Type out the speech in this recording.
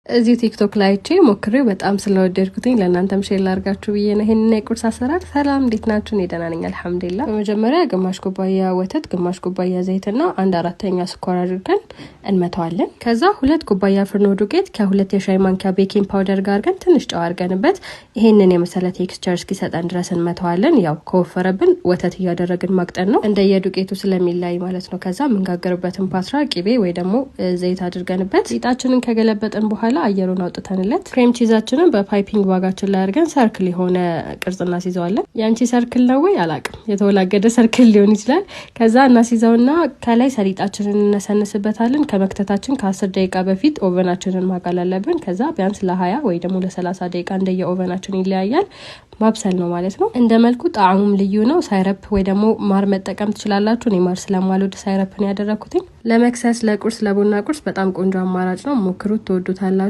እዚህ ቲክቶክ ላይ ሞክሬው በጣም ስለወደድኩትኝ ለእናንተም ሼር ላርጋችሁ ብዬ ነው ይሄንን የቁርስ አሰራር። ሰላም እንዴት ናችሁ? እኔ ደህና ነኝ አልሐምዱሊላህ። በመጀመሪያ ግማሽ ኩባያ ወተት፣ ግማሽ ኩባያ ዘይትና 1/4ኛ ስኳር አድርገን እንመታዋለን። ከዛ 2 ኩባያ ፍርኖ ዱቄት ከ2 የሻይ ማንኪያ ቤኪንግ ፓውደር ጋር አድርገን ትንሽ ጨው አድርገንበት ይሄንን የመሰለ ቴክስቸር እስኪሰጠን ድረስ እንመታዋለን። ያው ከወፈረብን ወተት እያደረግን ማቅጠን ነው እንደየዱቄቱ ስለሚላይ ማለት ነው። ከዛ ምንጋገርበትን ፓትራ ቂቤ ወይ ደግሞ ዘይት አድርገንበት ሊጣችንን ከገለበጥን በኋላ አየሩን አውጥተንለት ክሬም ቺዛችንን በፓይፒንግ ባጋችን ላይ አድርገን ሰርክል የሆነ ቅርጽ እናስይዘዋለን። ያንቺ ሰርክል ነው ወይ አላቅም፣ የተወላገደ ሰርክል ሊሆን ይችላል። ከዛ እናስይዘውና ከላይ ሰሊጣችንን እንነሰንስበታለን። ከመክተታችን ከ10 ደቂቃ በፊት ኦቨናችንን ማጋል አለብን። ከዛ ቢያንስ ለ20 ወይ ደግሞ ለ30 ደቂቃ እንደየኦቨናችን ይለያያል ማብሰል ነው ማለት ነው። እንደመልኩ ጣዕሙም ልዩ ነው። ሳይረፕ ወይ ደግሞ ማር መጠቀም ትችላላችሁ። እኔ ማር ስለማልወድ ሳይረፕ ነው ያደረኩት። ለመክሰስ፣ ለቁርስ፣ ለቡና ቁርስ በጣም ቆንጆ አማራጭ ነው። ሞክሩት፣ ትወዱታላችሁ።